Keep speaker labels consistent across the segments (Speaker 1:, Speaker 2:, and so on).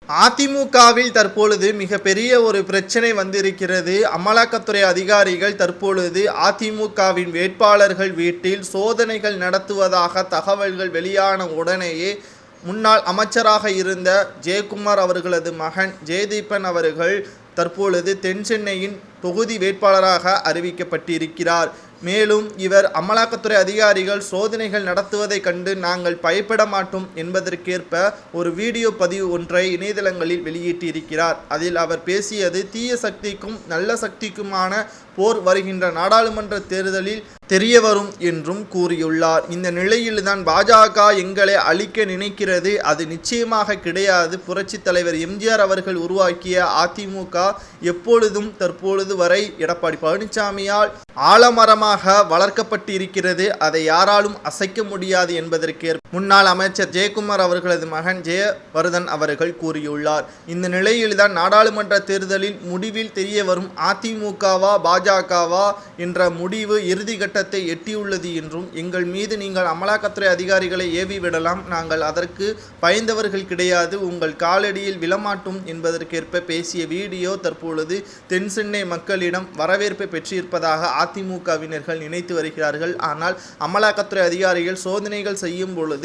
Speaker 1: அதிமுகவில் தற்பொழுது மிகப்பெரிய ஒரு பிரச்சனை வந்திருக்கிறது. அமலாக்கத்துறை அதிகாரிகள் தற்பொழுது அதிமுகவின் வேட்பாளர்கள் வீட்டில் சோதனைகள் நடத்துவதாக தகவல்கள் வெளியான உடனேயே முன்னாள் அமைச்சராக இருந்த ஜெயக்குமார் அவர்களது மகன் ஜெயதீபன் அவர்கள் தற்பொழுது தென் சென்னையின் தொகுதி வேட்பாளராக அறிவிக்கப்பட்டிருக்கிறார். மேலும் இவர் அமலாக்கத்துறை அதிகாரிகள் சோதனைகள் நடத்துவதை கண்டு நாங்கள் பயப்பட மாட்டோம் என்பதற்கேற்ப ஒரு வீடியோ பதிவு ஒன்றை இணையதளங்களில் வெளியிட்டிருக்கிறார். அதில் அவர் பேசியது தீய சக்திக்கும் நல்ல சக்திக்குமான போர் வருகின்ற நாடாளுமன்ற தேர்தலில் தெரிய வரும் என்றும் கூறியுள்ளார். இந்த நிலையில்தான் பாஜக எங்களை அழிக்க நினைக்கிறது, அது நிச்சயமாக கிடையாது. புரட்சி தலைவர் எம்ஜிஆர் அவர்கள் உருவாக்கிய அதிமுக எப்பொழுதும் தற்பொழுது வரை எடப்பாடி பழனிசாமியால் ஆலமரமாக வளர்க்கப்பட்டு இருக்கிறது, அதை யாராலும் அசைக்க முடியாது என்பதற்கேற்ப முன்னாள் அமைச்சர் ஜெயக்குமார் அவர்களது மகன் ஜெயவர்தன் அவர்கள் கூறியுள்ளார். இந்த நிலையில்தான் நாடாளுமன்ற தேர்தலில் முடிவில் தெரிய வரும் அதிமுகவா பாஜகவா என்ற முடிவு இறுதி கட்டத்தை எட்டியுள்ளது என்றும், எங்கள் மீது நீங்கள் அமலாக்கத்துறை அதிகாரிகளை ஏவி விடலாம், நாங்கள் அதற்கு பயந்தவர்கள் கிடையாது, உங்கள் காலடியில் விழமாட்டோம் என்பதற்கேற்ப பேசிய வீடியோ தற்பொழுது தென் சென்னை மக்களிடம் வரவேற்பை பெற்றிருப்பதாக அதிமுகவினர்கள் நினைத்து வருகிறார்கள். ஆனால் அமலாக்கத்துறை அதிகாரிகள் சோதனைகள் செய்யும் பொழுது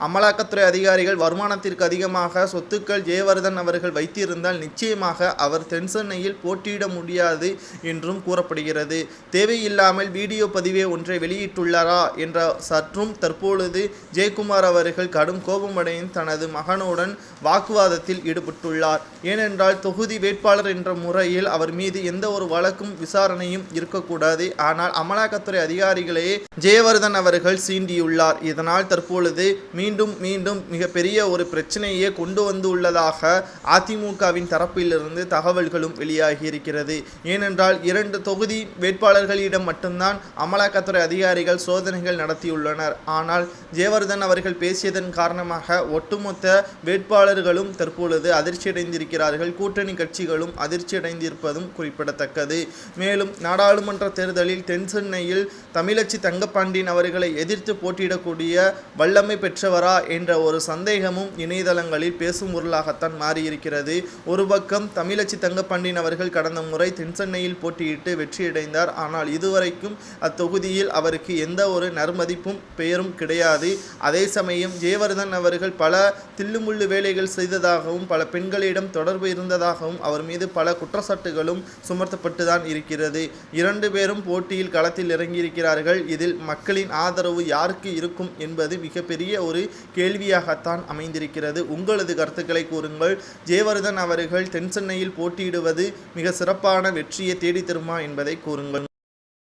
Speaker 1: அமலாக்கத்துறை அதிகாரிகள் வருமானத்திற்கு அதிகமாக சொத்துக்கள் ஜெயவர்தன் அவர்கள் வைத்திருந்தால் நிச்சயமாக அவர் தென் சென்னையில் போட்டியிட முடியாது என்றும் கூறப்படுகிறது. தேவையில்லாமல் வீடியோ பதிவே ஒன்றை வெளியிட்டுள்ளாரா என்ற சற்றும் தற்பொழுது ஜெயக்குமார் அவர்கள் கடும் கோபமடைந்து தனது மகனுடன் வாக்குவாதத்தில் ஈடுபட்டுள்ளார். ஏனென்றால் தொகுதி வேட்பாளர் என்ற முறையில் அவர் மீது எந்த ஒரு வழக்கும் விசாரணையும் இருக்கக்கூடாது. ஆனால் அமலாக்கத்துறை அதிகாரிகளையே ஜெயவர்தன் அவர்கள் சீண்டியுள்ளார். இதனால் தற்பொழுது மீண்டும் மிகப்பெரிய ஒரு பிரச்சனையே கொண்டு வந்துள்ளதாக அதிமுகவின் தரப்பிலிருந்து தகவல்களும் வெளியாகி இருக்கிறது. ஏனென்றால் 2 தொகுதி வேட்பாளர்களிடம் மட்டும்தான் அமலாக்கத்துறை அதிகாரிகள் சோதனைகள் நடத்தியுள்ளனர். ஆனால் ஜெயவர்தன் அவர்கள் பேசியதன் காரணமாக ஒட்டுமொத்த வேட்பாளர்களும் தற்பொழுது அதிர்ச்சியடைந்திருக்கிறார்கள். கூட்டணி கட்சிகளும் அதிர்ச்சியடைந்திருப்பதும் குறிப்பிடத்தக்கது. மேலும் நாடாளுமன்ற தேர்தலில் தென் சென்னையில் தமிழச்சி தங்கப்பாண்டியன் அவர்களை எதிர்த்து போட்டியிடக்கூடிய வல்லமை பெற்றவரா என்ற ஒரு சந்தேகமும் இணையதளங்களில் பேசும் பொருளாகத்தான் மாறியிருக்கிறது. ஒரு பக்கம் தமிழச்சி தங்கப்பாண்டியன் அவர்கள் கடந்த முறை தென் சென்னையில் போட்டியிட்டு வெற்றியடைந்தார். ஆனால் இதுவரைக்கும் அத்தொகுதியில் அவருக்கு எந்த ஒரு நற்மதிப்பும் பெயரும் கிடையாது. அதே சமயம் ஜெயவர்தன் அவர்கள் பல தில்லுமுள்ளு வேலைகள் செய்ததாகவும் பல பெண்களிடம் தொடர்பு இருந்ததாகவும் அவர் மீது பல குற்றச்சாட்டுகளும் சுமத்தப்பட்டுதான் இருக்கிறது. 2 பேரும் போட்டியில் களத்தில் இறங்கியிருக்கிறார்கள். இதில் மக்களின் ஆதரவு யாருக்கு இருக்கும் என்பது மிகப்பெரிய ஒரு கேள்வியாகத்தான் அமைந்திருக்கிறது. உங்களது கருத்துக்களை கூறுங்கள். ஜெயவர்தன் அவர்கள் தென் சென்னையில் போட்டியிடுவது மிக சிறப்பான வெற்றியை தேடித்தருமா என்பதை கூறுங்கள்.